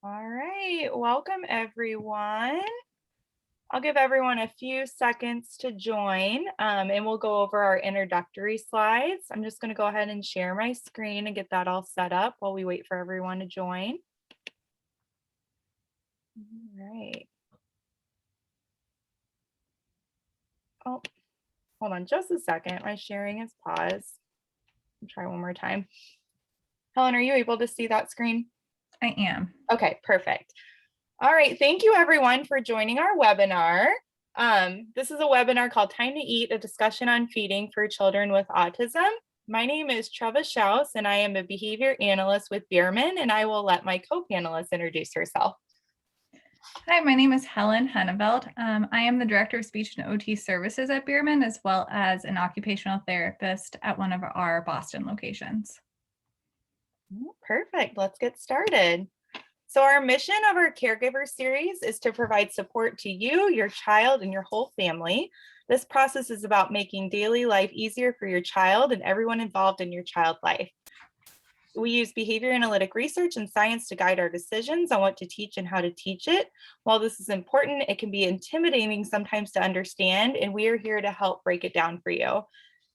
All right, welcome everyone. I'll give everyone a few seconds to join and we'll go over our introductory slides. I'm just going to go ahead and share my screen and get that all set up while we wait for everyone to join. All right. Oh, hold on just a second. My sharing is paused. I'll try one more time. Helen, are you able to see that screen? I am. Okay, perfect. All right, thank you everyone for joining our webinar. This is a webinar called Time to Eat, a discussion on feeding for children with autism. My name is Treva Schaus and I am a behavior analyst with Bierman, and I will let my co-panelist introduce herself. Hi, my name is Helen Henneveld. I am the Director of Speech and OT Services at Bierman, as well as an occupational therapist at one of our Boston locations. Perfect, let's get started. So our mission of our Caregiver series is to provide support to you, your child, and your whole family. This process is about making daily life easier for your child and everyone involved in your child life. We use behavior analytic research and science to guide our decisions on what to teach and how to teach it. While this is important, it can be intimidating sometimes to understand, and we are here to help break it down for you.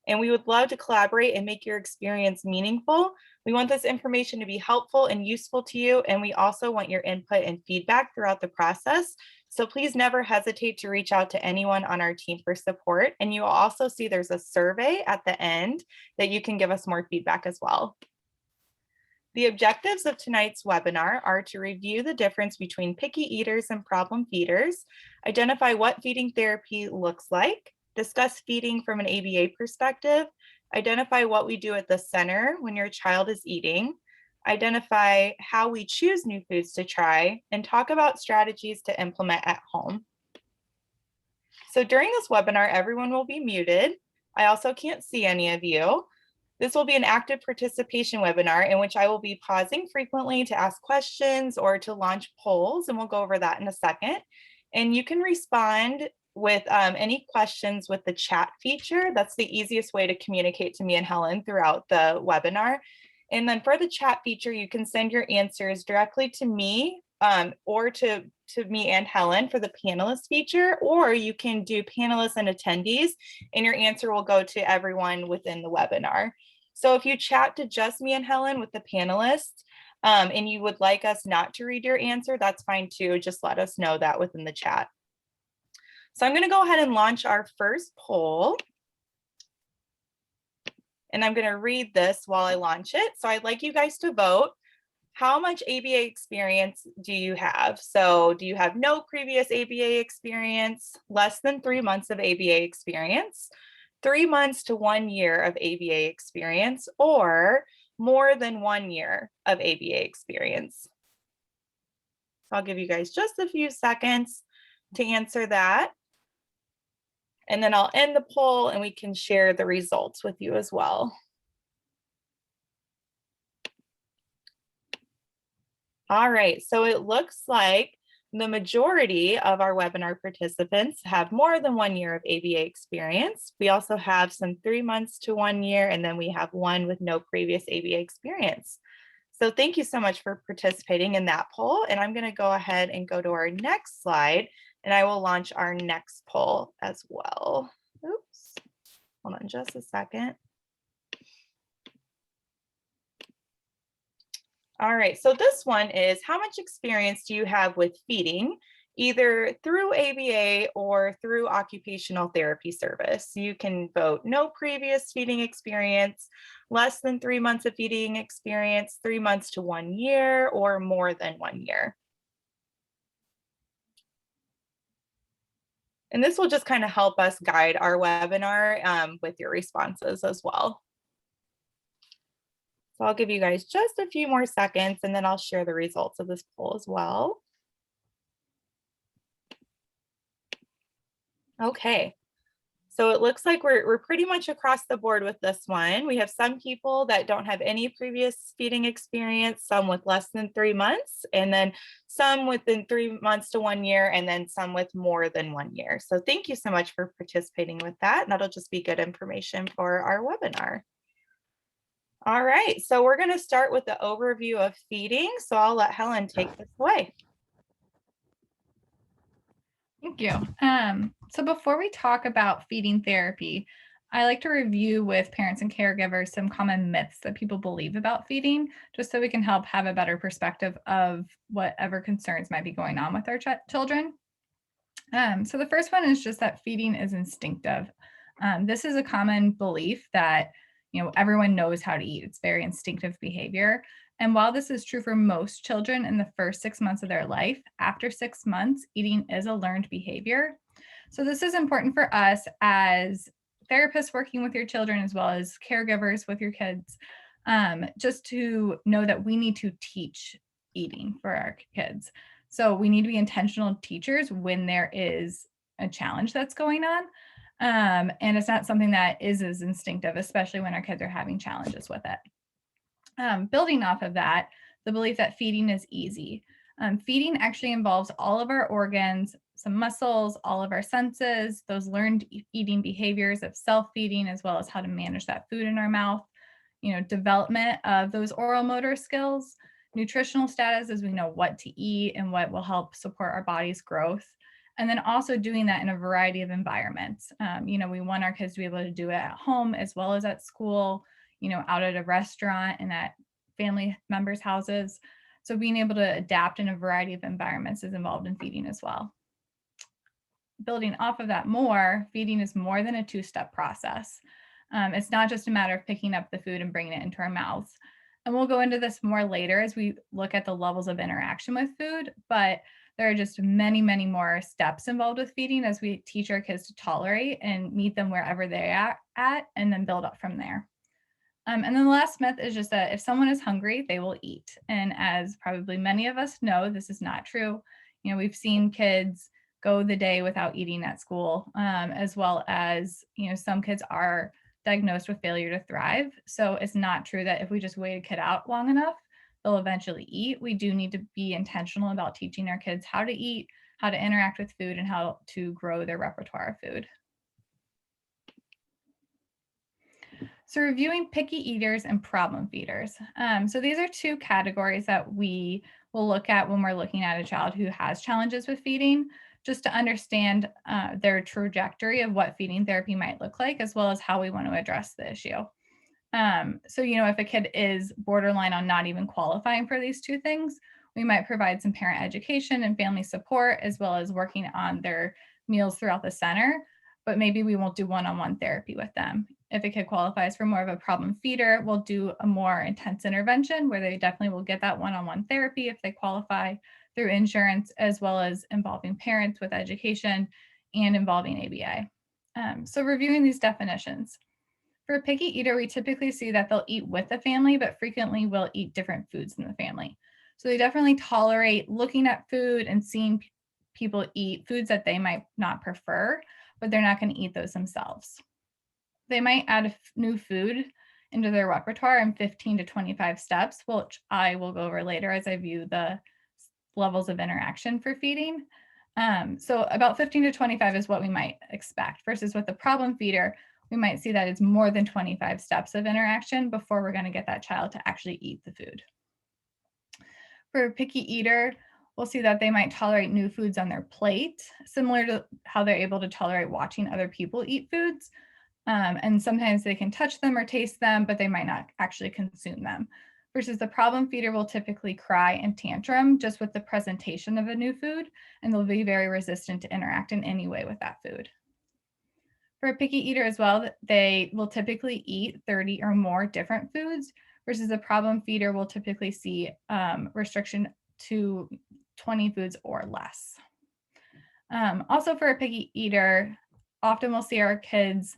And we would love to collaborate and make your experience meaningful. We want this information to be helpful and useful to you, and we also want your input and feedback throughout the process. So please never hesitate to reach out to anyone on our team for support. And you will also see there's a survey at the end that you can give us more feedback as well. The objectives of tonight's webinar are to review the difference between picky eaters and problem feeders, identify what feeding therapy looks like, discuss feeding from an ABA perspective, identify what we do at the center when your child is eating, identify how we choose new foods to try, and talk about strategies to implement at home. So during this webinar, everyone will be muted. I also can't see any of you. This will be an active participation webinar in which I will be pausing frequently to ask questions or to launch polls, and we'll go over that in a second. And you can respond with any questions with the chat feature. That's the easiest way to communicate to me and Helen throughout the webinar. And then for the chat feature, you can send your answers directly to me or to me and Helen for the panelist feature, or you can do panelists and attendees, and your answer will go to everyone within the webinar. So if you chat to just me and Helen with the panelists, and you would like us not to read your answer, that's fine too. Just let us know that within the chat. So I'm going to go ahead and launch our first poll. And I'm going to read this while I launch it. So I'd like you guys to vote. How much ABA experience do you have? So do you have no previous ABA experience, less than 3 months of ABA experience, 3 months to 1 year of ABA experience, or more than 1 year of ABA experience? So I'll give you guys just a few seconds to answer that. And then I'll end the poll and we can share the results with you as well. All right, so it looks like the majority of our webinar participants have more than 1 year of ABA experience. We also have some 3 months to 1 year, and then we have one with no previous ABA experience. So thank you so much for participating in that poll. And I'm going to go ahead and go to our next slide, and I will launch our next poll as well. Oops, hold on just a second. All right, so this one is, how much experience do you have with feeding, either through ABA or through occupational therapy service? You can vote no previous feeding experience, less than 3 months of feeding experience, 3 months to 1 year, or more than 1 year. And this will just kind of help us guide our webinar with your responses as well. So I'll give you guys just a few more seconds and then I'll share the results of this poll as well. Okay, so it looks like we're pretty much across the board with this one. We have some people that don't have any previous feeding experience, some with less than 3 months, and then some within 3 months to 1 year, and then some with more than 1 year. So thank you so much for participating with that. That'll just be good information for our webinar. All right, so we're going to start with the overview of feeding. So I'll let Helen take this away. Thank you. So before we talk about feeding therapy, I like to review with parents and caregivers some common myths that people believe about feeding, just so we can help have a better perspective of whatever concerns might be going on with our children. So the first one is just that feeding is instinctive. This is a common belief that everyone knows how to eat. It's very instinctive behavior. And while this is true for most children in the first 6 months of their life, after 6 months, eating is a learned behavior. So this is important for us as therapists working with your children as well as caregivers with your kids, just to know that we need to teach eating for our kids. So we need to be intentional teachers when there is a challenge that's going on. And it's not something that is as instinctive, especially when our kids are having challenges with it. Building off of that, the belief that feeding is easy. Feeding actually involves all of our organs, some muscles, all of our senses, those learned eating behaviors of self-feeding, as well as how to manage that food in our mouth, development of those oral motor skills, nutritional status as we know what to eat and what will help support our body's growth. And then also doing that in a variety of environments. We want our kids to be able to do it at home as well as at school, out at a restaurant and at family members' houses. So being able to adapt in a variety of environments is involved in feeding as well. Building off of that more, feeding is more than a two-step process. It's not just a matter of picking up the food and bringing it into our mouths. And we'll go into this more later as we look at the levels of interaction with food, but there are just many, many more steps involved with feeding as we teach our kids to tolerate and meet them wherever they're at and then build up from there. And then the last myth is just that if someone is hungry, they will eat. And as probably many of us know, this is not true. We've seen kids go the day without eating at school, as well as, some kids are diagnosed with failure to thrive. So it's not true that if we just wait a kid out long enough, they'll eventually eat. We do need to be intentional about teaching our kids how to eat, how to interact with food, and how to grow their repertoire of food. So reviewing picky eaters and problem feeders. So these are two categories that we will look at when we're looking at a child who has challenges with feeding, just to understand their trajectory of what feeding therapy might look like, as well as how we want to address the issue. So, if a kid is borderline on not even qualifying for these two things, we might provide some parent education and family support, as well as working on their meals throughout the center, but maybe we won't do one-on-one therapy with them. If a kid qualifies for more of a problem feeder, we'll do a more intense intervention where they definitely will get that one-on-one therapy if they qualify through insurance, as well as involving parents with education and involving ABA. So reviewing these definitions. For a picky eater, we typically see that they'll eat with the family, but frequently will eat different foods in the family. So they definitely tolerate looking at food and seeing people eat foods that they might not prefer, but they're not going to eat those themselves. They might add new food into their repertoire in 15 to 25 steps, which I will go over later as I view the levels of interaction for feeding. So about 15 to 25 is what we might expect, versus with the problem feeder, we might see that it's more than 25 steps of interaction before we're going to get that child to actually eat the food. For a picky eater, we'll see that they might tolerate new foods on their plate, similar to how they're able to tolerate watching other people eat foods. And sometimes they can touch them or taste them, but they might not actually consume them. Versus the problem feeder will typically cry and tantrum just with the presentation of a new food, and they'll be very resistant to interact in any way with that food. For a picky eater as well, they will typically eat 30 or more different foods, versus a problem feeder will typically see restriction to 20 foods or less. Also for a picky eater, often we'll see our kids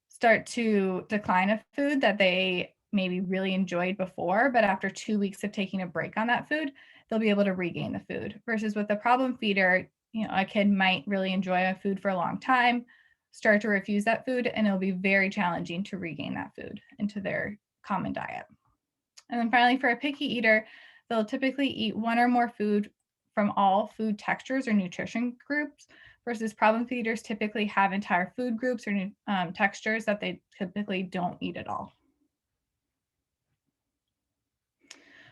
start to decline a food that they maybe really enjoyed before, but after 2 weeks of taking a break on that food, they'll be able to regain the food. Versus with the problem feeder, a kid might really enjoy a food for a long time, start to refuse that food, and it'll be very challenging to regain that food into their common diet. And then finally, for a picky eater, they'll typically eat one or more food from all food textures or nutrition groups, versus problem feeders typically have entire food groups or textures that they typically don't eat at all.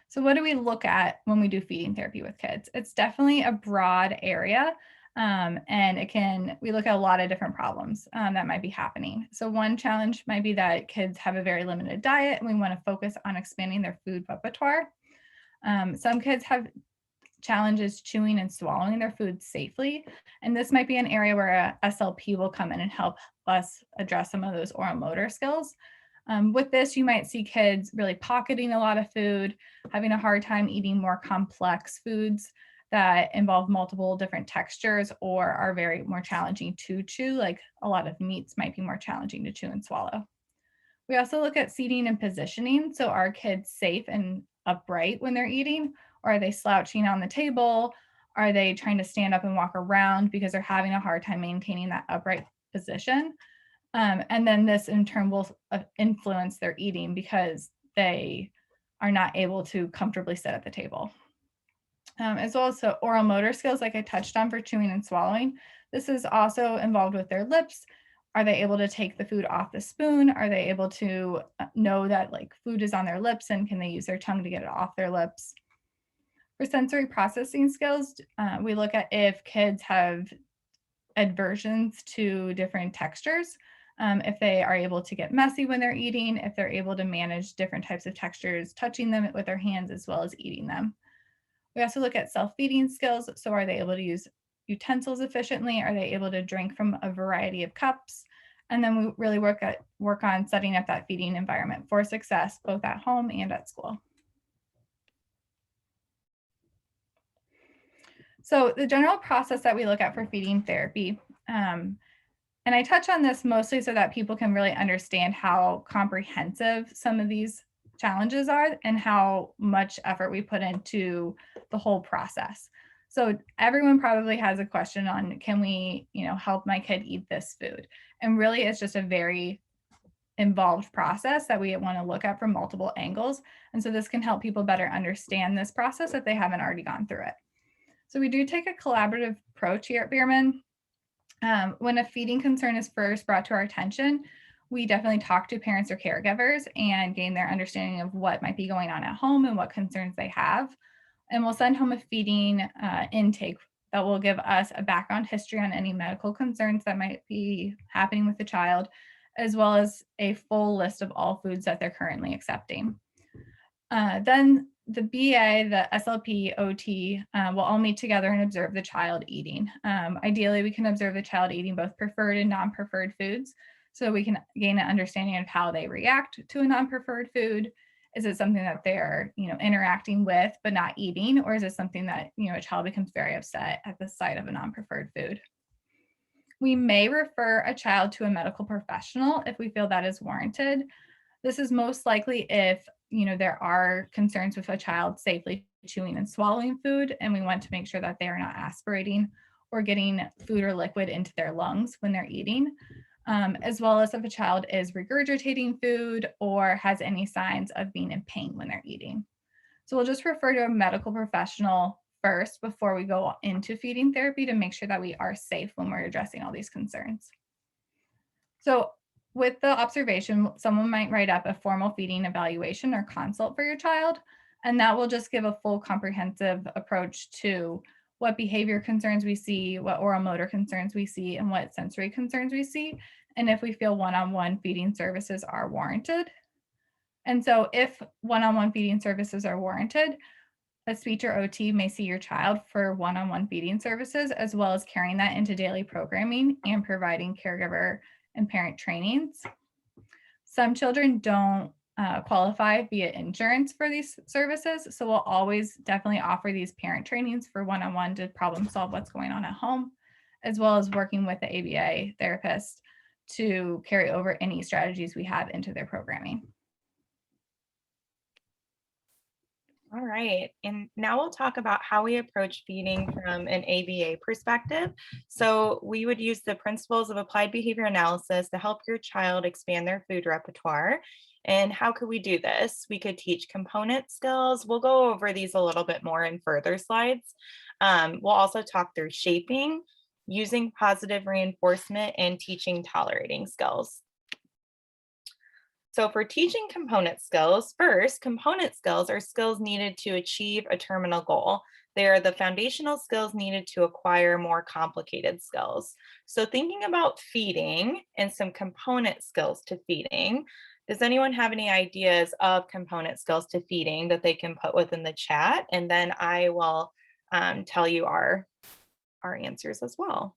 So what do we look at when we do feeding therapy with kids? It's definitely a broad area. And we look at a lot of different problems that might be happening. So one challenge might be that kids have a very limited diet and we want to focus on expanding their food repertoire. Some kids have challenges chewing and swallowing their food safely. And this might be an area where a SLP will come in and help us address some of those oral motor skills. With this, you might see kids really pocketing a lot of food, having a hard time eating more complex foods that involve multiple different textures or are very more challenging to chew, like a lot of meats might be more challenging to chew and swallow. We also look at seating and positioning. So are kids safe and upright when they're eating? Or are they slouching on the table? Are they trying to stand up and walk around because they're having a hard time maintaining that upright position? And then this in turn will influence their eating because they are not able to comfortably sit at the table. As well as so oral motor skills, like I touched on for chewing and swallowing. This is also involved with their lips. Are they able to take the food off the spoon? Are they able to know that like food is on their lips and can they use their tongue to get it off their lips? For sensory processing skills, we look at if kids have aversions to different textures, if they are able to get messy when they're eating, if they're able to manage different types of textures, touching them with their hands as well as eating them. We also look at self-feeding skills. So are they able to use utensils efficiently? Are they able to drink from a variety of cups? And then we really work on setting up that feeding environment for success, both at home and at school. So the general process that we look at for feeding therapy, and I touch on this mostly so that people can really understand how comprehensive some of these challenges are and how much effort we put into the whole process. So everyone probably has a question on, can we, help my kid eat this food? And really it's just a very involved process that we want to look at from multiple angles. And so this can help people better understand this process if they haven't already gone through it. So we do take a collaborative approach here at Bierman. When a feeding concern is first brought to our attention, we definitely talk to parents or caregivers and gain their understanding of what might be going on at home and what concerns they have. And we'll send home a feeding intake that will give us a background history on any medical concerns that might be happening with the child, as well as a full list of all foods that they're currently accepting. Then the BA, the SLP, OT will all meet together and observe the child eating. Ideally, we can observe the child eating both preferred and non-preferred foods, so we can gain an understanding of how they react to a non-preferred food. Is it something that they're, interacting with but not eating, or is it something that, a child becomes very upset at the sight of a non-preferred food? We may refer a child to a medical professional if we feel that is warranted. This is most likely if there are concerns with a child safely chewing and swallowing food, and we want to make sure that they are not aspirating or getting food or liquid into their lungs when they're eating, as well as if a child is regurgitating food or has any signs of being in pain when they're eating. So we'll just refer to a medical professional first before we go into feeding therapy to make sure that we are safe when we're addressing all these concerns. So with the observation, someone might write up a formal feeding evaluation or consult for your child, and that will just give a full comprehensive approach to what behavior concerns we see, what oral motor concerns we see, and what sensory concerns we see, and if we feel one-on-one feeding services are warranted. And so if one-on-one feeding services are warranted, a speech or OT may see your child for one-on-one feeding services, as well as carrying that into daily programming and providing caregiver and parent trainings. Some children don't qualify via insurance for these services, so we'll always definitely offer these parent trainings for one-on-one to problem solve what's going on at home, as well as working with the ABA therapist to carry over any strategies we have into their programming. All right, and now we'll talk about how we approach feeding from an ABA perspective. So we would use the principles of applied behavior analysis to help your child expand their food repertoire. And how could we do this? We could teach component skills. We'll go over these a little bit more in further slides. We'll also talk through shaping, using positive reinforcement, and teaching tolerating skills. So for teaching component skills, first, component skills are skills needed to achieve a terminal goal. They are the foundational skills needed to acquire more complicated skills. So thinking about feeding and some component skills to feeding, does anyone have any ideas of component skills to feeding that they can put within the chat? And then I will tell you our answers as well.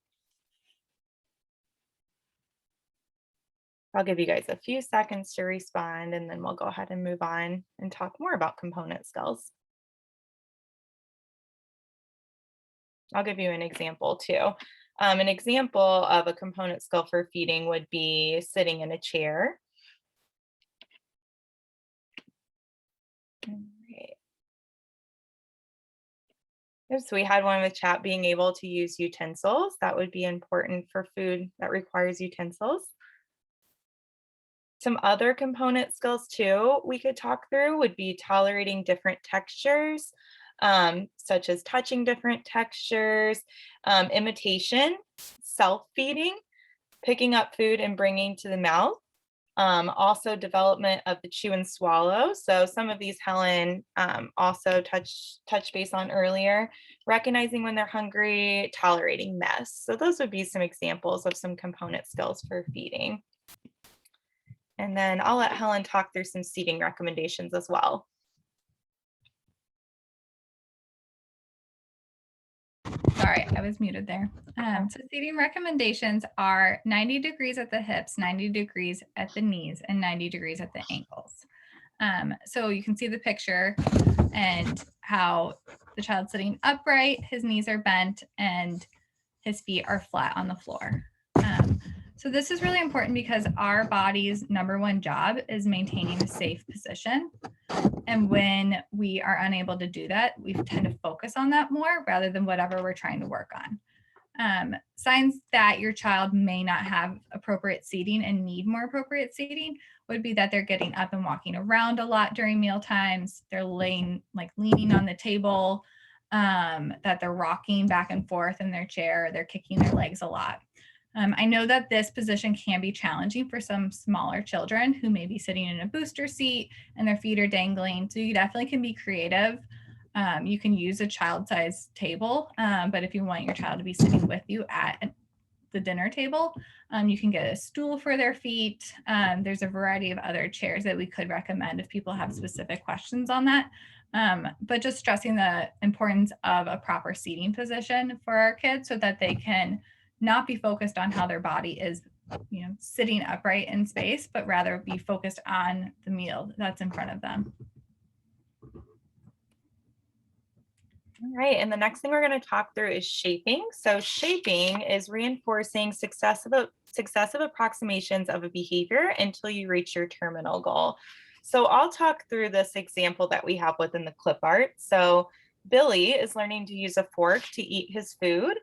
I'll give you guys a few seconds to respond, and then we'll go ahead and move on and talk more about component skills. I'll give you an example too. An example of a component skill for feeding would be sitting in a chair. All right. Yep, so we had one with chat being able to use utensils. That would be important for food that requires utensils. Some other component skills too we could talk through would be tolerating different textures, such as touching different textures, imitation, self-feeding, picking up food and bringing to the mouth. Also development of the chew and swallow. So some of these Helen also touch base on earlier, recognizing when they're hungry, tolerating mess. So those would be some examples of some component skills for feeding. And then I'll let Helen talk through some seating recommendations as well. Sorry, I was muted there. So seating recommendations are 90 degrees at the hips, 90 degrees at the knees, and 90 degrees at the ankles. So you can see the picture and how the child's sitting upright, his knees are bent, and his feet are flat on the floor. So this is really important because our body's number one job is maintaining a safe position. And when we are unable to do that, we tend to focus on that more rather than whatever we're trying to work on. Signs that your child may not have appropriate seating and need more appropriate seating would be that they're getting up and walking around a lot during meal times. They're leaning on the table, that they're rocking back and forth in their chair, they're kicking their legs a lot. I know that this position can be challenging for some smaller children who may be sitting in a booster seat and their feet are dangling. So you definitely can be creative. You can use a child-sized table, but if you want your child to be sitting with you at the dinner table, you can get a stool for their feet. There's a variety of other chairs that we could recommend if people have specific questions on that. But just stressing the importance of a proper seating position for our kids so that they can not be focused on how their body is, sitting upright in space, but rather be focused on the meal that's in front of them. All right, and the next thing we're going to talk through is shaping. So shaping is reinforcing successive approximations of a behavior until you reach your terminal goal. So I'll talk through this example that we have within the clip art. So Billy is learning to use a fork to eat his food.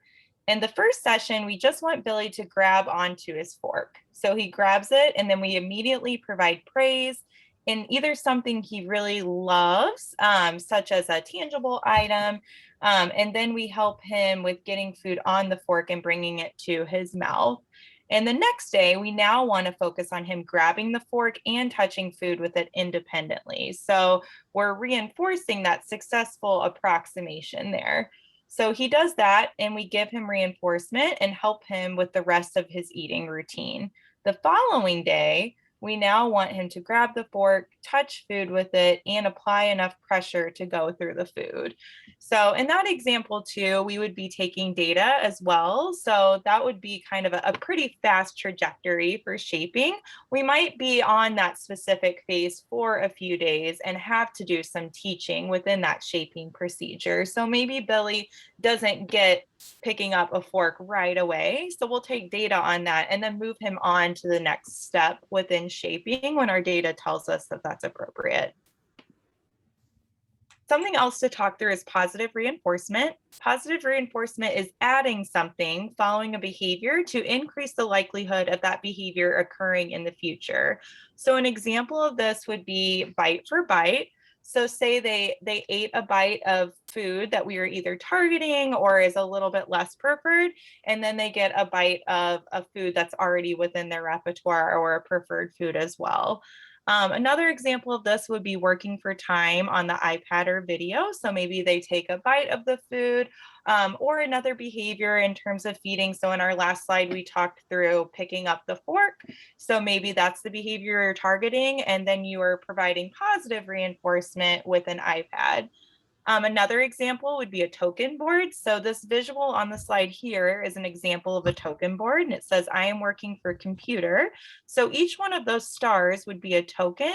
In the first session, we just want Billy to grab onto his fork. So he grabs it, and then we immediately provide praise in either something he really loves, such as a tangible item, and then we help him with getting food on the fork and bringing it to his mouth. And the next day, we now want to focus on him grabbing the fork and touching food with it independently. So we're reinforcing that successful approximation there. So he does that, and we give him reinforcement and help him with the rest of his eating routine. The following day, we now want him to grab the fork, touch food with it, and apply enough pressure to go through the food. So in that example too, we would be taking data as well. So that would be kind of a pretty fast trajectory for shaping. We might be on that specific phase for a few days and have to do some teaching within that shaping procedure. So maybe Billy doesn't get picking up a fork right away. So we'll take data on that and then move him on to the next step within shaping when our data tells us that that's appropriate. Something else to talk through is positive reinforcement. Positive reinforcement is adding something following a behavior to increase the likelihood of that behavior occurring in the future. So an example of this would be bite for bite. So say they ate a bite of food that we are either targeting or is a little bit less preferred, and then they get a bite of a food that's already within their repertoire or a preferred food as well. Another example of this would be working for time on the iPad or video. So maybe they take a bite of the food, or another behavior in terms of feeding. So in our last slide, we talked through picking up the fork. So maybe that's the behavior you're targeting, and then you are providing positive reinforcement with an iPad. Another example would be a token board. So this visual on the slide here is an example of a token board, and it says, I am working for computer. So each one of those stars would be a token,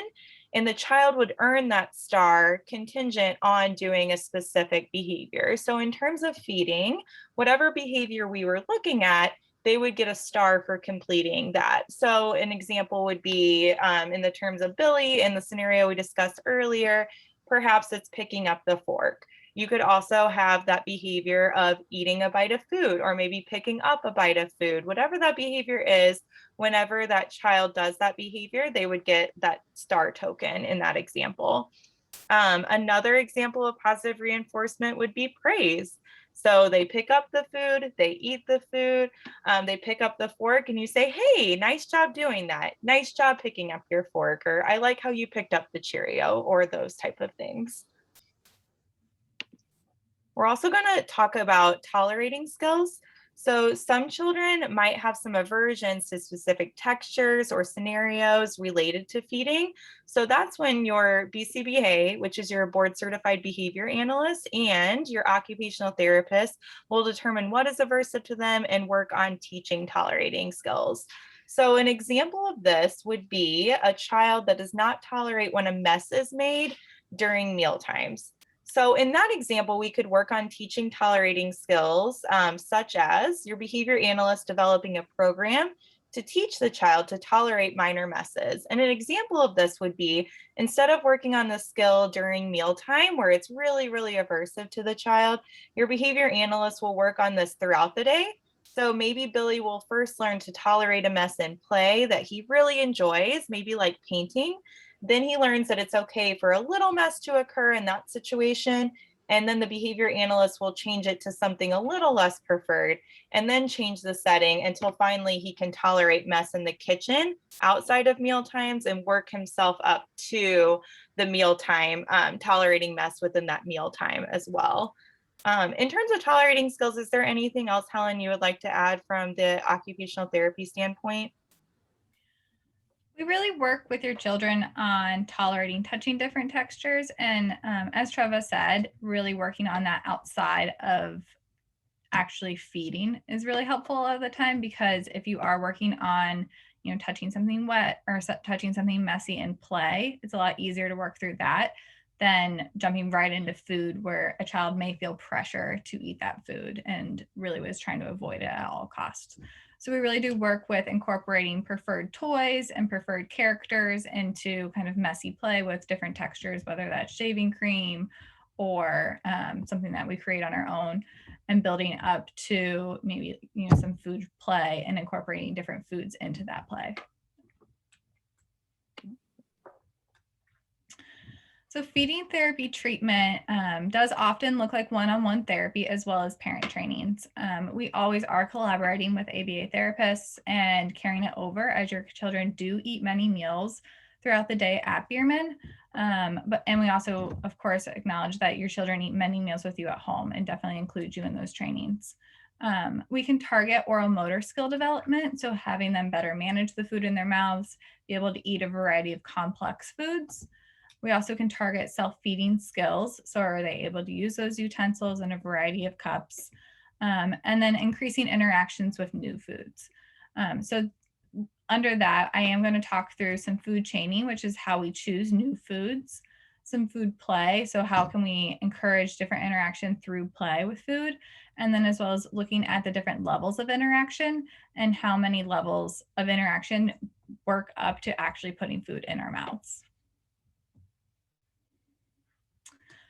and the child would earn that star contingent on doing a specific behavior. So in terms of feeding, whatever behavior we were looking at, they would get a star for completing that. So an example would be in the terms of Billy in the scenario we discussed earlier, perhaps it's picking up the fork. You could also have that behavior of eating a bite of food, or maybe picking up a bite of food. Whatever that behavior is, whenever that child does that behavior, they would get that star token in that example. Another example of positive reinforcement would be praise. So they pick up the food, they eat the food, they pick up the fork, and you say, hey, nice job doing that. Nice job picking up your fork, or I like how you picked up the Cheerio, or those type of things. We're also going to talk about tolerating skills. So some children might have some aversions to specific textures or scenarios related to feeding. So that's when your BCBA, which is your board certified behavior analyst, and your occupational therapist will determine what is aversive to them and work on teaching tolerating skills. So an example of this would be a child that does not tolerate when a mess is made during meal times. So in that example, we could work on teaching tolerating skills, such as your behavior analyst developing a program to teach the child to tolerate minor messes. And an example of this would be, instead of working on the skill during mealtime, where it's really, really aversive to the child, your behavior analyst will work on this throughout the day. So maybe Billy will first learn to tolerate a mess in play that he really enjoys, maybe like painting. Then he learns that it's okay for a little mess to occur in that situation. And then the behavior analyst will change it to something a little less preferred, and then change the setting until finally he can tolerate mess in the kitchen outside of meal times and work himself up to the mealtime, tolerating mess within that mealtime as well. In terms of tolerating skills, is there anything else, Helen, you would like to add from the occupational therapy standpoint? We really work with your children on tolerating touching different textures. And as Treva said, really working on that outside of actually feeding is really helpful all of the time, because if you are working on, touching something wet or touching something messy in play, it's a lot easier to work through that than jumping right into food where a child may feel pressure to eat that food and really was trying to avoid it at all costs. So we really do work with incorporating preferred toys and preferred characters into kind of messy play with different textures, whether that's shaving cream or something that we create on our own, and building up to maybe some food play and incorporating different foods into that play. So feeding therapy treatment does often look like one-on-one therapy as well as parent trainings. We always are collaborating with ABA therapists and carrying it over as your children do eat many meals throughout the day at Bierman. And we also, of course, acknowledge that your children eat many meals with you at home and definitely include you in those trainings. We can target oral motor skill development, so having them better manage the food in their mouths, be able to eat a variety of complex foods. We also can target self-feeding skills. So are they able to use those utensils in a variety of cups? And then increasing interactions with new foods. So under that, I am going to talk through some food chaining, which is how we choose new foods, some food play. So how can we encourage different interaction through play with food? And then as well as looking at the different levels of interaction and how many levels of interaction work up to actually putting food in our mouths.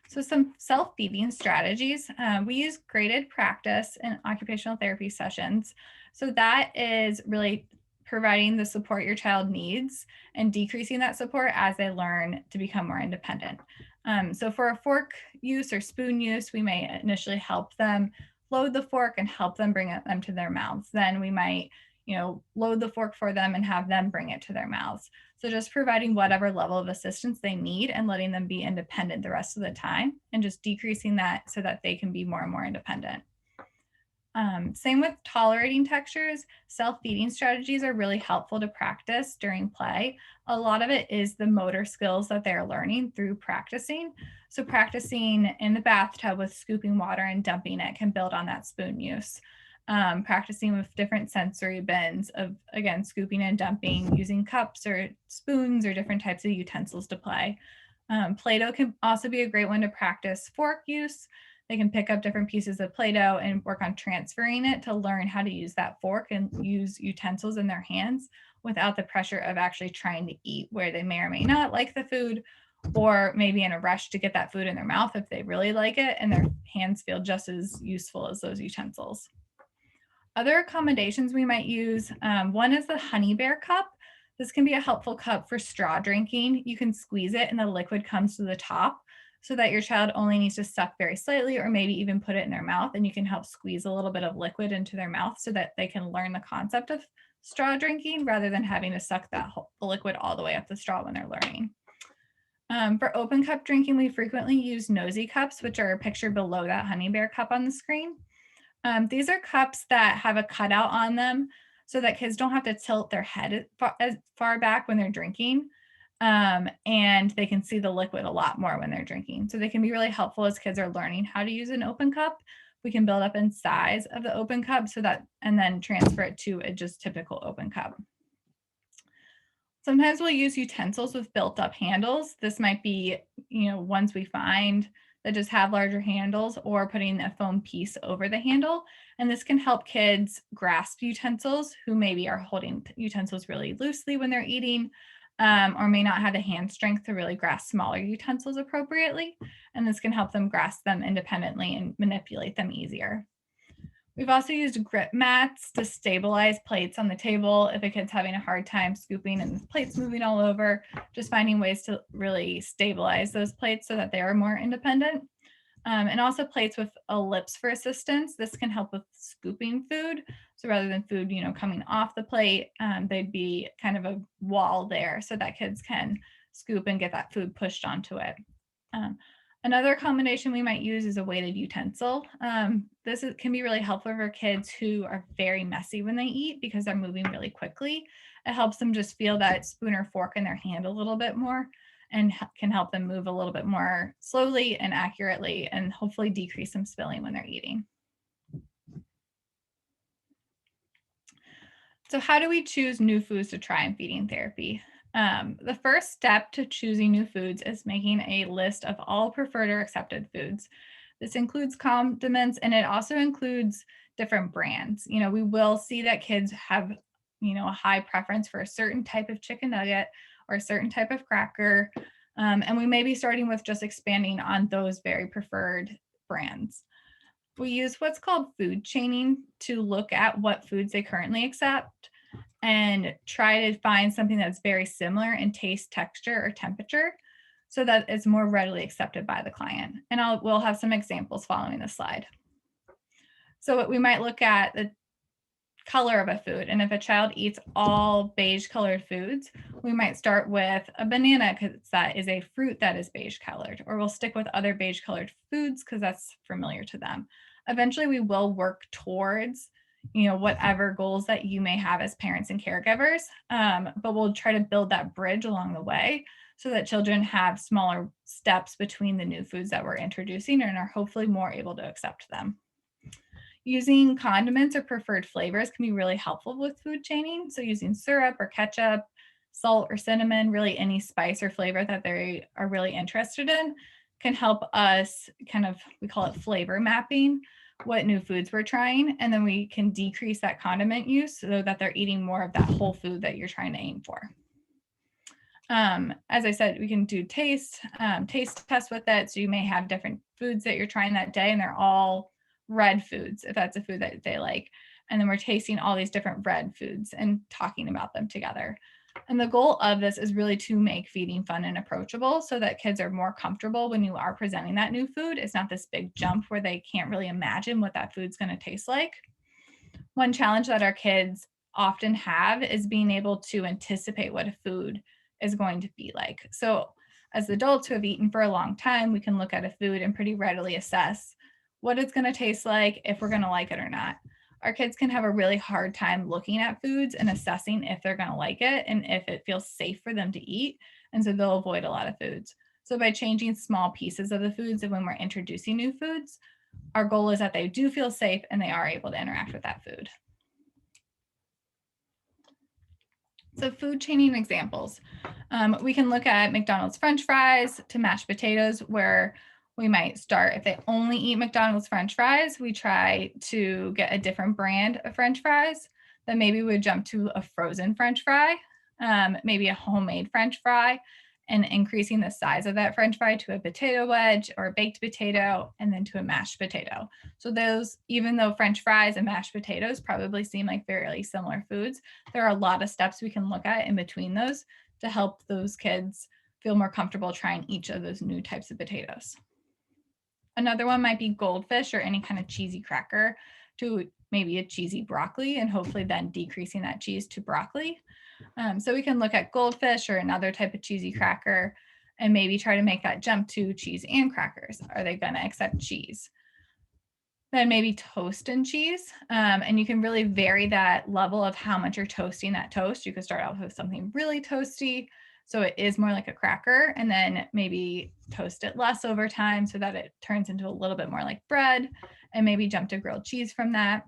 So some self-feeding strategies. We use graded practice in occupational therapy sessions. So that is really providing the support your child needs and decreasing that support as they learn to become more independent. So for a fork use or spoon use, we may initially help them load the fork and help them bring them to their mouths. Then we might, load the fork for them and have them bring it to their mouths. So just providing whatever level of assistance they need and letting them be independent the rest of the time, and just decreasing that so that they can be more and more independent. Same with tolerating textures. Self-feeding strategies are really helpful to practice during play. A lot of it is the motor skills that they're learning through practicing. So practicing in the bathtub with scooping water and dumping it can build on that spoon use. Practicing with different sensory bins of, again, scooping and dumping, using cups or spoons or different types of utensils to play. Play-Doh can also be a great one to practice fork use. They can pick up different pieces of Play-Doh and work on transferring it to learn how to use that fork and use utensils in their hands without the pressure of actually trying to eat, where they may or may not like the food, or maybe in a rush to get that food in their mouth if they really like it, and their hands feel just as useful as those utensils. Other accommodations we might use, one is the honey bear cup. This can be a helpful cup for straw drinking. You can squeeze it and the liquid comes to the top, so that your child only needs to suck very slightly, or maybe even put it in their mouth, and you can help squeeze a little bit of liquid into their mouth so that they can learn the concept of straw drinking rather than having to suck the liquid all the way up the straw when they're learning. For open cup drinking, we frequently use nosy cups, which are pictured below that honey bear cup on the screen. These are cups that have a cutout on them so that kids don't have to tilt their head as far back when they're drinking. And they can see the liquid a lot more when they're drinking. So they can be really helpful as kids are learning how to use an open cup. We can build up in size of the open cup and then transfer it to a just typical open cup. Sometimes we'll use utensils with built up handles. This might be, ones we find that just have larger handles, or putting a foam piece over the handle. And this can help kids grasp utensils who maybe are holding utensils really loosely when they're eating, or may not have the hand strength to really grasp smaller utensils appropriately. And this can help them grasp them independently and manipulate them easier. We've also used grip mats to stabilize plates on the table if a kid's having a hard time scooping and the plates moving all over, just finding ways to really stabilize those plates so that they are more independent. And also plates with ellipse for assistance. This can help with scooping food. So rather than food, coming off the plate, they'd be kind of a wall there so that kids can scoop and get that food pushed onto it. Another combination we might use is a weighted utensil. This can be really helpful for kids who are very messy when they eat because they're moving really quickly. It helps them just feel that spoon or fork in their hand a little bit more, and can help them move a little bit more slowly and accurately, and hopefully decrease some spilling when they're eating. So how do we choose new foods to try in feeding therapy? The first step to choosing new foods is making a list of all preferred or accepted foods. This includes condiments, and it also includes different brands. We will see that kids have, a high preference for a certain type of chicken nugget or a certain type of cracker. And we may be starting with just expanding on those very preferred brands. We use what's called food chaining to look at what foods they currently accept and try to find something that's very similar in taste, texture, or temperature so that it's more readily accepted by the client. And we'll have some examples following this slide. So we might look at the color of a food. And if a child eats all beige colored foods, we might start with a banana because that is a fruit that is beige colored, or we'll stick with other beige colored foods because that's familiar to them. Eventually we will work towards whatever goals that you may have as parents and caregivers, but we'll try to build that bridge along the way so that children have smaller steps between the new foods that we're introducing and are hopefully more able to accept them. Using condiments or preferred flavors can be really helpful with food chaining. So using syrup or ketchup, salt or cinnamon, really any spice or flavor that they are really interested in can help us we call it flavor mapping, what new foods we're trying. And then we can decrease that condiment use so that they're eating more of that whole food that you're trying to aim for. As I said, we can do taste tests with it. So you may have different foods that you're trying that day and they're all red foods, if that's a food that they like. And then we're tasting all these different red foods and talking about them together. And the goal of this is really to make feeding fun and approachable so that kids are more comfortable when you are presenting that new food. It's not this big jump where they can't really imagine what that food's going to taste like. One challenge that our kids often have is being able to anticipate what a food is going to be like. So as adults who have eaten for a long time, we can look at a food and pretty readily assess what it's going to taste like, if we're going to like it or not. Our kids can have a really hard time looking at foods and assessing if they're going to like it and if it feels safe for them to eat. And so they'll avoid a lot of foods. So by changing small pieces of the foods and when we're introducing new foods, our goal is that they do feel safe and they are able to interact with that food. So food chaining examples. We can look at McDonald's French fries to mashed potatoes, where we might start, if they only eat McDonald's French fries, we try to get a different brand of French fries. Then maybe we would jump to a frozen French fry, maybe a homemade French fry, and increasing the size of that French fry to a potato wedge or a baked potato, and then to a mashed potato. So those, even though French fries and mashed potatoes probably seem like fairly similar foods, there are a lot of steps we can look at in between those to help those kids feel more comfortable trying each of those new types of potatoes. Another one might be goldfish or any kind of cheesy cracker to maybe a cheesy broccoli, and hopefully then decreasing that cheese to broccoli. So we can look at goldfish or another type of cheesy cracker and maybe try to make that jump to cheese and crackers. Are they going to accept cheese? Then maybe toast and cheese. And you can really vary that level of how much you're toasting that toast. You could start out with something really toasty, so it is more like a cracker, and then maybe toast it less over time so that it turns into a little bit more like bread, and maybe jump to grilled cheese from that.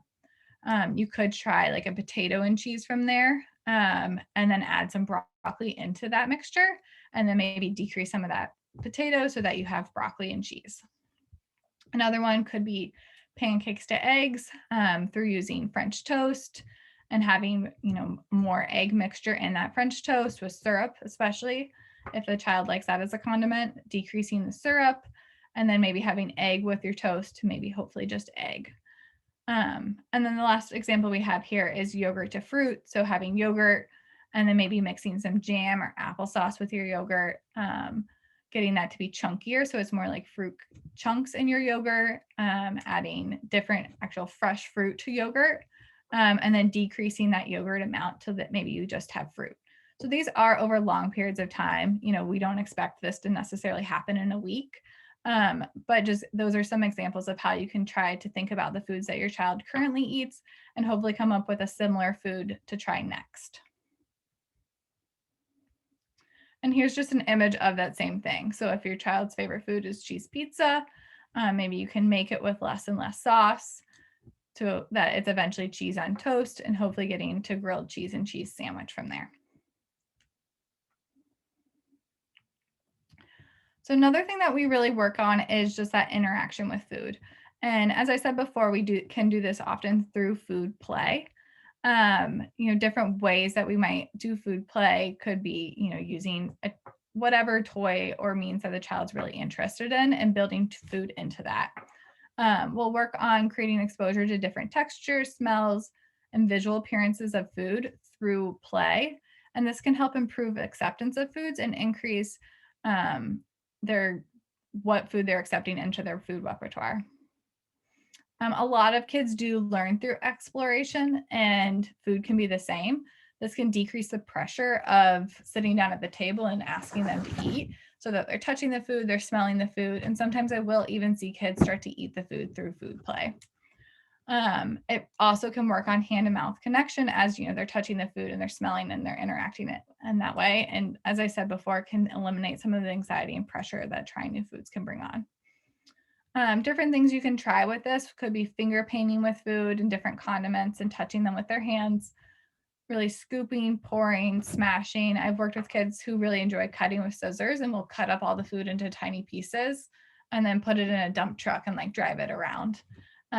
You could try like a potato and cheese from there, and then add some broccoli into that mixture, and then maybe decrease some of that potato so that you have broccoli and cheese. Another one could be pancakes to eggs, through using French toast and having, more egg mixture in that French toast with syrup, especially if the child likes that as a condiment, decreasing the syrup, and then maybe having egg with your toast, maybe hopefully just egg. And then the last example we have here is yogurt to fruit. So having yogurt and then maybe mixing some jam or applesauce with your yogurt, getting that to be chunkier. So it's more like fruit chunks in your yogurt, adding different actual fresh fruit to yogurt, and then decreasing that yogurt amount so that maybe you just have fruit. So these are over long periods of time. We don't expect this to necessarily happen in a week. But just those are some examples of how you can try to think about the foods that your child currently eats and hopefully come up with a similar food to try next. And here's just an image of that same thing. So if your child's favorite food is cheese pizza, maybe you can make it with less and less sauce so that it's eventually cheese on toast, and hopefully getting to grilled cheese and cheese sandwich from there. So another thing that we really work on is just that interaction with food. And as I said before, we can do this often through food play. Different ways that we might do food play could be, using whatever toy or means that the child's really interested in and building food into that. We'll work on creating exposure to different textures, smells, and visual appearances of food through play. And this can help improve acceptance of foods and increase what food they're accepting into their food repertoire. A lot of kids do learn through exploration, and food can be the same. This can decrease the pressure of sitting down at the table and asking them to eat, so that they're touching the food, they're smelling the food, and sometimes I will even see kids start to eat the food through food play. It also can work on hand and mouth connection, as they're touching the food and they're smelling and they're interacting it in that way. And as I said before, can eliminate some of the anxiety and pressure that trying new foods can bring on. Different things you can try with this could be finger painting with food and different condiments and touching them with their hands, really scooping, pouring, smashing. I've worked with kids who really enjoy cutting with scissors and will cut up all the food into tiny pieces and then put it in a dump truck and drive it around.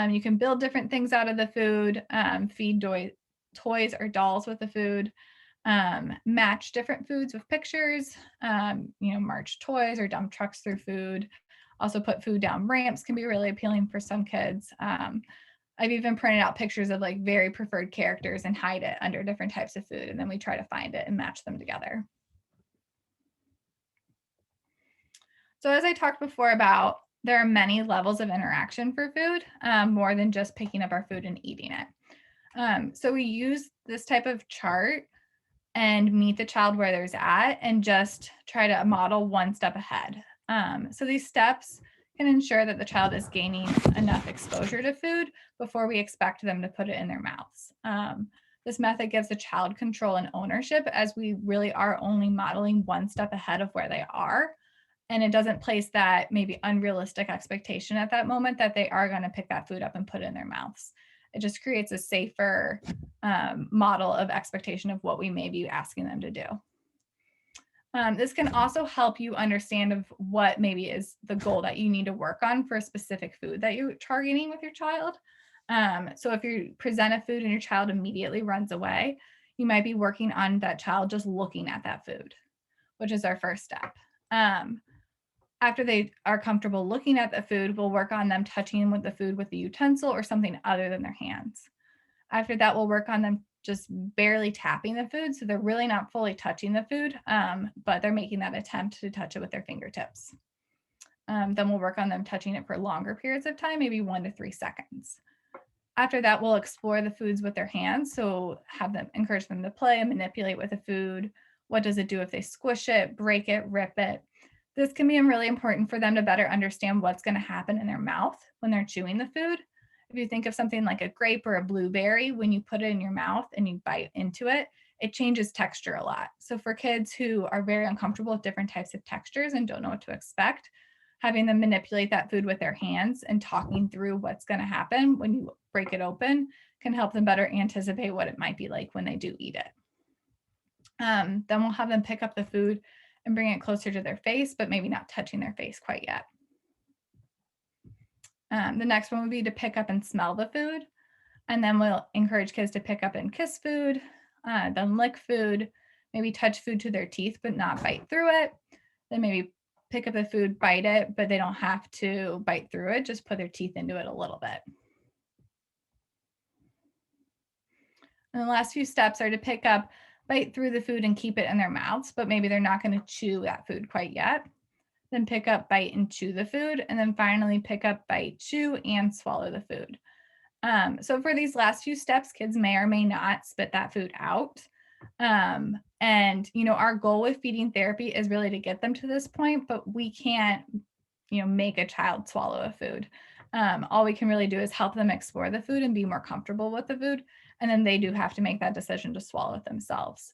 You can build different things out of the food, feed toys or dolls with the food, match different foods with pictures, march toys or dump trucks through food. Also put food down ramps can be really appealing for some kids. I've even printed out pictures of very preferred characters and hide it under different types of food. And then we try to find it and match them together. So as I talked before about, there are many levels of interaction for food, more than just picking up our food and eating it. So we use this type of chart and meet the child where they're at and just try to model one step ahead. So these steps can ensure that the child is gaining enough exposure to food before we expect them to put it in their mouths. This method gives the child control and ownership, as we really are only modeling one step ahead of where they are. And it doesn't place that maybe unrealistic expectation at that moment that they are going to pick that food up and put it in their mouths. It just creates a safer model of expectation of what we may be asking them to do. This can also help you understand of what maybe is the goal that you need to work on for a specific food that you're targeting with your child. So if you present a food and your child immediately runs away, you might be working on that child just looking at that food, which is our first step. After they are comfortable looking at the food, we'll work on them touching with the food with a utensil or something other than their hands. After that, we'll work on them just barely tapping the food. So they're really not fully touching the food, but they're making that attempt to touch it with their fingertips. Then we'll work on them touching it for longer periods of time, maybe 1 to 3 seconds. After that, we'll explore the foods with their hands. So encourage them to play and manipulate with the food. What does it do if they squish it, break it, rip it? This can be really important for them to better understand what's going to happen in their mouth when they're chewing the food. If you think of something like a grape or a blueberry, when you put it in your mouth and you bite into it, it changes texture a lot. So for kids who are very uncomfortable with different types of textures and don't know what to expect, having them manipulate that food with their hands and talking through what's going to happen when you break it open can help them better anticipate what it might be like when they do eat it. Then we'll have them pick up the food and bring it closer to their face, but maybe not touching their face quite yet. The next one would be to pick up and smell the food. And then we'll encourage kids to pick up and kiss food, then lick food, maybe touch food to their teeth, but not bite through it. Then maybe pick up the food, bite it, but they don't have to bite through it, just put their teeth into it a little bit. And the last few steps are to pick up, bite through the food and keep it in their mouths, but maybe they're not going to chew that food quite yet. Then pick up, bite, and chew the food. And then finally pick up, bite, chew, and swallow the food. So for these last few steps, kids may or may not spit that food out. And, our goal with feeding therapy is really to get them to this point, but we can't, make a child swallow a food. All we can really do is help them explore the food and be more comfortable with the food. And then they do have to make that decision to swallow it themselves.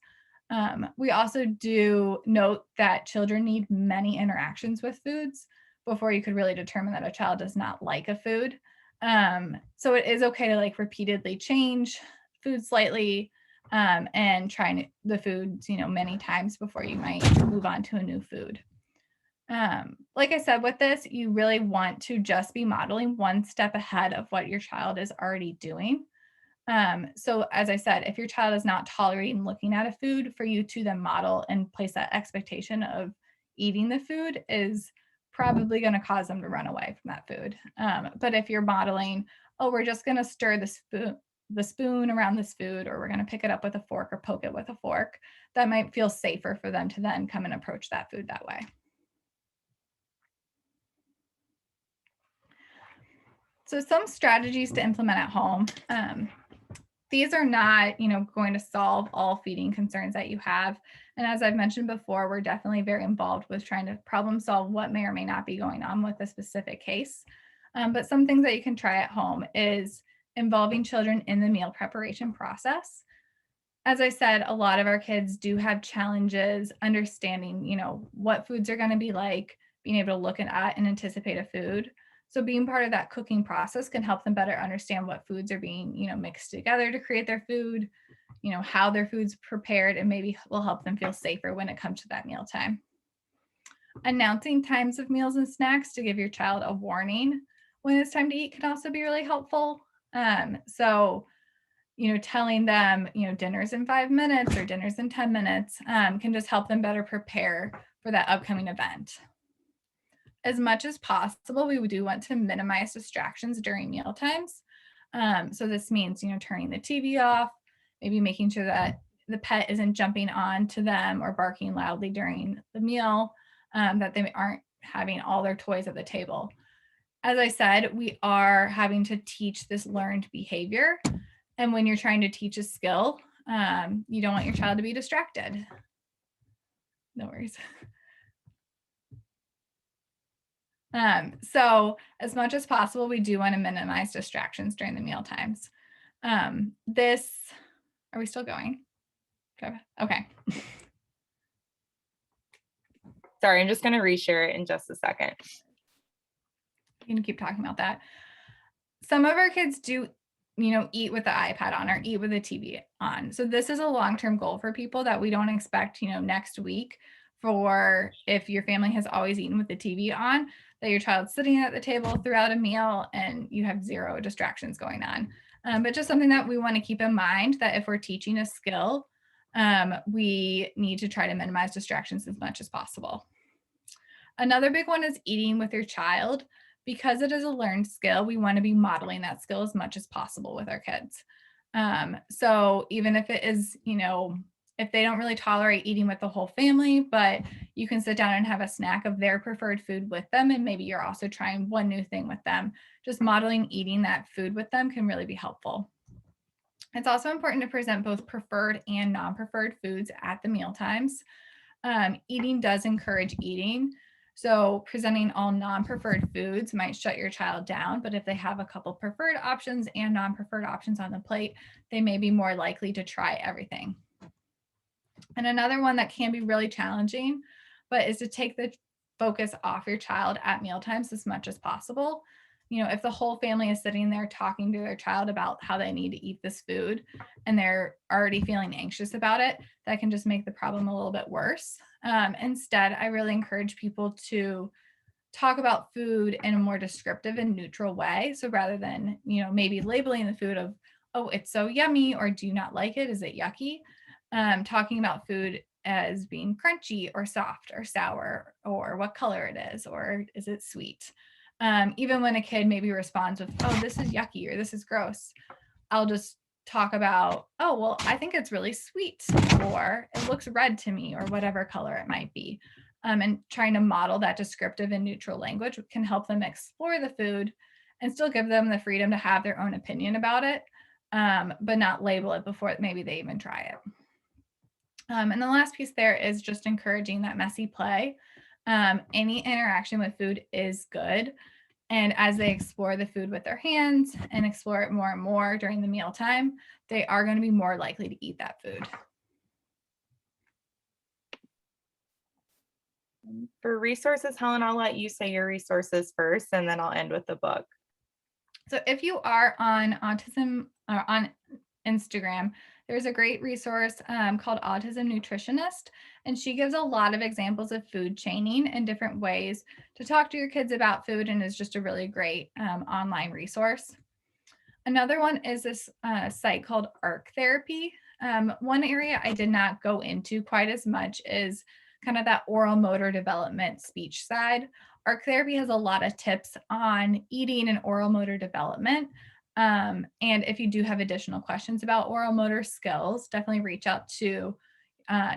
We also do note that children need many interactions with foods before you could really determine that a child does not like a food. So it is okay to repeatedly change food slightly and try the foods, many times before you might move on to a new food. Like I said, with this, you really want to just be modeling one step ahead of what your child is already doing. So as I said, if your child is not tolerating looking at a food, for you to then model and place that expectation of eating the food is probably going to cause them to run away from that food. But if you're modeling, oh, we're just going to stir the spoon around this food, or we're going to pick it up with a fork or poke it with a fork, that might feel safer for them to then come and approach that food that way. So some strategies to implement at home. These are not, going to solve all feeding concerns that you have. And as I've mentioned before, we're definitely very involved with trying to problem solve what may or may not be going on with a specific case. But some things that you can try at home is involving children in the meal preparation process. As I said, a lot of our kids do have challenges understanding, what foods are going to be like, being able to look at and anticipate a food. So being part of that cooking process can help them better understand what foods are being, mixed together to create their food, how their food's prepared, and maybe will help them feel safer when it comes to that mealtime. Announcing times of meals and snacks to give your child a warning when it's time to eat can also be really helpful. So telling them, dinner's in 5 minutes or dinner's in 10 minutes can just help them better prepare for that upcoming event. As much as possible, we do want to minimize distractions during meal times. So this means, turning the TV off, maybe making sure that the pet isn't jumping on to them or barking loudly during the meal, that they aren't having all their toys at the table. As I said, we are having to teach this learned behavior. And when you're trying to teach a skill, you don't want your child to be distracted. No worries. So as much as possible, we do want to minimize distractions during the meal times. Are we still going? Okay. Sorry, I'm just going to reshare it in just a second. You can keep talking about that. Some of our kids do, eat with the iPad on or eat with the TV on. So this is a long-term goal for people that we don't expect, next week for if your family has always eaten with the TV on, that your child's sitting at the table throughout a meal and you have zero distractions going on. But just something that we want to keep in mind that if we're teaching a skill, we need to try to minimize distractions as much as possible. Another big one is eating with your child. Because it is a learned skill, we want to be modeling that skill as much as possible with our kids. So even if it is, if they don't really tolerate eating with the whole family, but you can sit down and have a snack of their preferred food with them, and maybe you're also trying one new thing with them, just modeling eating that food with them can really be helpful. It's also important to present both preferred and non-preferred foods at the meal times. Eating does encourage eating. So presenting all non-preferred foods might shut your child down, but if they have a couple preferred options and non-preferred options on the plate, they may be more likely to try everything. And another one that can be really challenging, but is to take the focus off your child at mealtimes as much as possible. If the whole family is sitting there talking to their child about how they need to eat this food and they're already feeling anxious about it, that can just make the problem a little bit worse. Instead, I really encourage people to talk about food in a more descriptive and neutral way. So rather than, maybe labeling the food of, oh, it's so yummy, or do you not like it? Is it yucky? Talking about food as being crunchy or soft or sour, or what color it is, or is it sweet? Even when a kid maybe responds with, oh, this is yucky or this is gross, I'll just talk about, oh, well, I think it's really sweet, or it looks red to me, or whatever color it might be. And trying to model that descriptive and neutral language can help them explore the food and still give them the freedom to have their own opinion about it, but not label it before maybe they even try it. And the last piece there is just encouraging that messy play. Any interaction with food is good. And as they explore the food with their hands and explore it more and more during the mealtime, they are going to be more likely to eat that food. For resources, Helen, I'll let you say your resources first, and then I'll end with the book. So if you are on autism or on Instagram, there's a great resource called Autism Nutritionist, and she gives a lot of examples of food chaining and different ways to talk to your kids about food, and is just a really great online resource. Another one is this site called ARC Therapy. One area I did not go into quite as much is kind of that oral motor development speech side. ARC Therapy has a lot of tips on eating and oral motor development. And if you do have additional questions about oral motor skills, definitely reach out to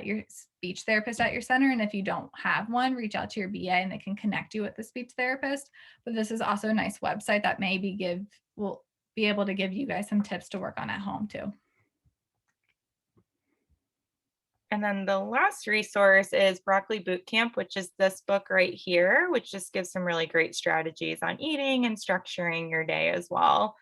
your speech therapist at your center. And if you don't have one, reach out to your BA and they can connect you with the speech therapist. But this is also a nice website that maybe will be able to give you guys some tips to work on at home too. And then the last resource is Broccoli Bootcamp, which is this book right here, which just gives some really great strategies on eating and structuring your day as well.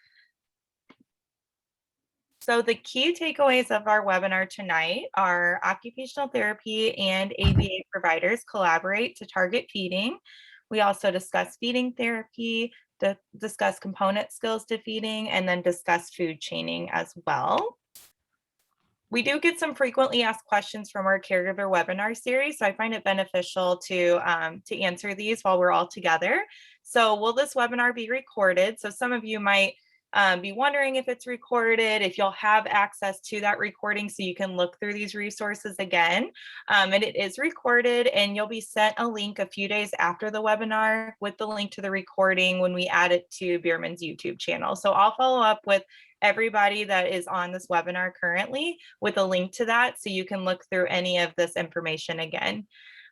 So the key takeaways of our webinar tonight are occupational therapy and ABA providers collaborate to target feeding. We also discuss feeding therapy, discuss component skills to feeding, and then discuss food chaining as well. We do get some frequently asked questions from our caregiver webinar series, so I find it beneficial to answer these while we're all together. So will this webinar be recorded? So some of you might be wondering if it's recorded, if you'll have access to that recording so you can look through these resources again. And it is recorded, and you'll be sent a link a few days after the webinar with the link to the recording when we add it to Bierman's YouTube channel. So I'll follow up with everybody that is on this webinar currently with a link to that so you can look through any of this information again.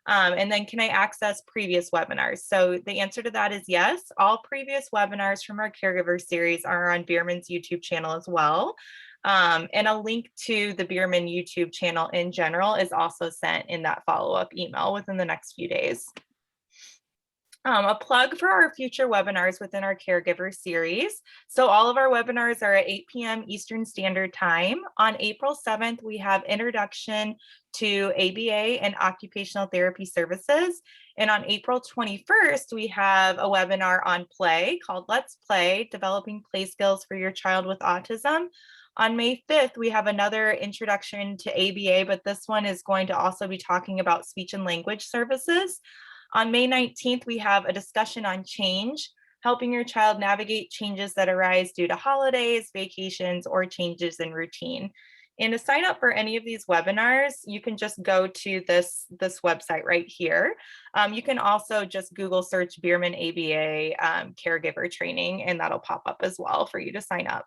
And then can I access previous webinars? So the answer to that is yes. All previous webinars from our caregiver series are on Bierman's YouTube channel as well. And a link to the Bierman YouTube channel in general is also sent in that follow-up email within the next few days. A plug for our future webinars within our Caregiver series. So all of our webinars are at 8 p.m. Eastern Standard Time. On April 7th, we have Introduction to ABA and Occupational Therapy Services. And on April 21st, we have a webinar on play called Let's Play, Developing Play Skills for Your Child with Autism. On May 5th, we have another Introduction to ABA, but this one is going to also be talking about speech and language services. On May 19th, we have a discussion on change, helping your child navigate changes that arise due to holidays, vacations, or changes in routine. And to sign up for any of these webinars, you can just go to this website right here. You can also just Google search Bierman ABA caregiver training, and that'll pop up as well for you to sign up.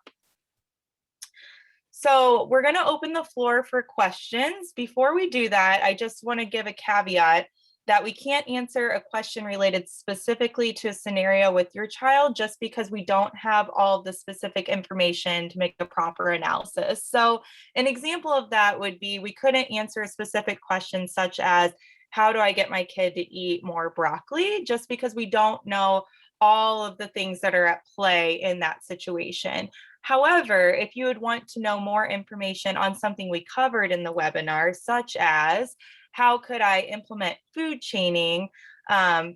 So we're going to open the floor for questions. Before we do that, I just want to give a caveat that we can't answer a question related specifically to a scenario with your child just because we don't have all of the specific information to make a proper analysis. So an example of that would be we couldn't answer a specific question such as, how do I get my kid to eat more broccoli? Just because we don't know all of the things that are at play in that situation. However, if you would want to know more information on something we covered in the webinar, such as how could I implement food chaining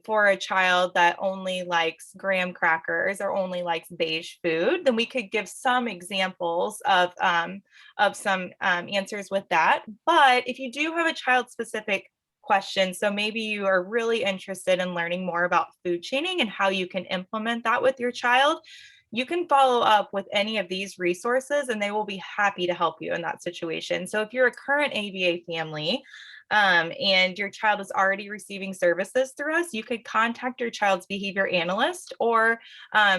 for a child that only likes graham crackers or only likes beige food, then we could give some examples of some answers with that. But if you do have a child-specific question, so maybe you are really interested in learning more about food chaining and how you can implement that with your child, you can follow up with any of these resources and they will be happy to help you in that situation. So if you're a current ABA family, and your child is already receiving services through us, you could contact your child's behavior analyst or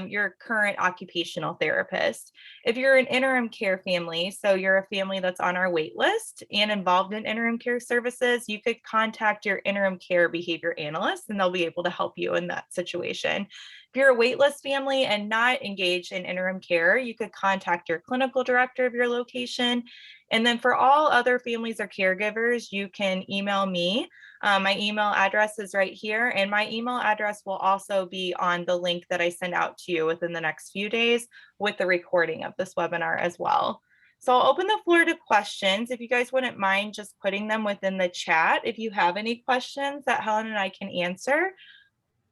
your current occupational therapist. If you're an interim care family, so you're a family that's on our wait list and involved in interim care services, you could contact your interim care behavior analyst and they'll be able to help you in that situation. If you're a waitlist family and not engaged in interim care, you could contact your clinical director of your location. And then for all other families or caregivers, you can email me. My email address is right here, and my email address will also be on the link that I send out to you within the next few days with the recording of this webinar as well. So I'll open the floor to questions. If you guys wouldn't mind just putting them within the chat, if you have any questions that Helen and I can answer,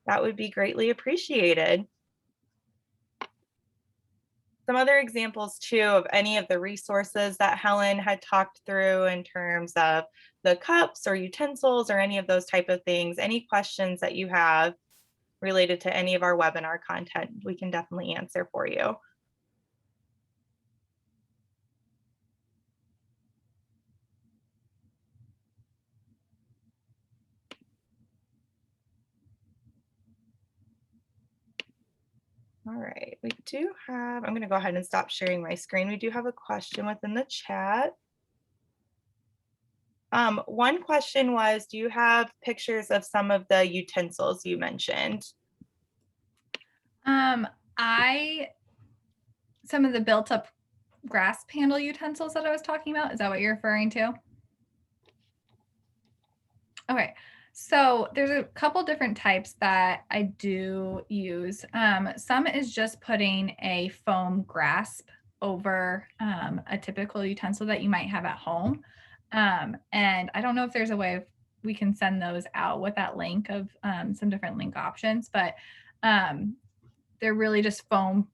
that would be greatly appreciated. Some other examples too of any of the resources that Helen had talked through in terms of the cups or utensils or any of those type of things. Any questions that you have related to any of our webinar content, we can definitely answer for you. All right, we do have, I'm going to go ahead and stop sharing my screen. We do have a question within the chat. One question was, do you have pictures of some of the utensils you mentioned? Some of the built up grasp handle utensils that I was talking about, is that what you're referring to? Okay. So there's a couple different types that I do use. Some is just putting a foam grasp over a typical utensil that you might have at home. And I don't know if there's a way we can send those out with that link of some different link options, but they're really just foam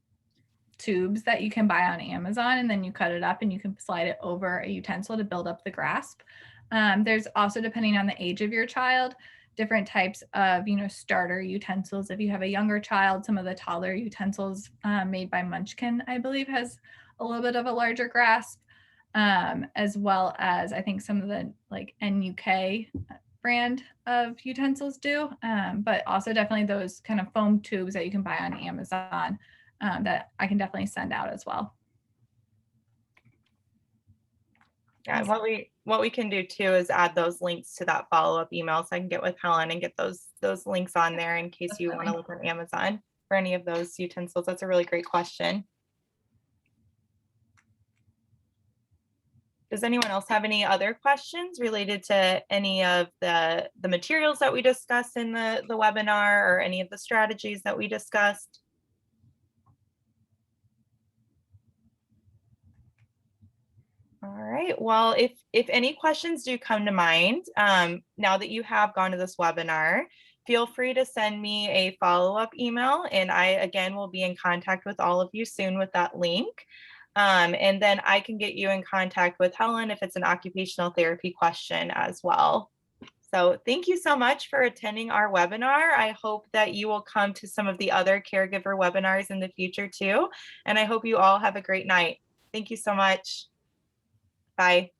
tubes that you can buy on Amazon, and then you cut it up and you can slide it over a utensil to build up the grasp. There's also, depending on the age of your child, different types of, starter utensils. If you have a younger child, some of the toddler utensils made by Munchkin, I believe, has a little bit of a larger grasp, as well as I think some of the like NUK brand of utensils do, but also definitely those kind of foam tubes that you can buy on Amazon that I can definitely send out as well. Yeah, what we can do too is add those links to that follow-up email so I can get with Helen and get those links on there in case you want to look on Amazon for any of those utensils. That's a really great question. Does anyone else have any other questions related to any of the materials that we discussed in the webinar or any of the strategies that we discussed? All right, well, if any questions do come to mind, now that you have gone to this webinar, feel free to send me a follow-up email, and I, again, will be in contact with all of you soon with that link. And then I can get you in contact with Helen if it's an occupational therapy question as well. So thank you so much for attending our webinar. I hope that you will come to some of the other caregiver webinars in the future too. And I hope you all have a great night. Thank you so much. Bye.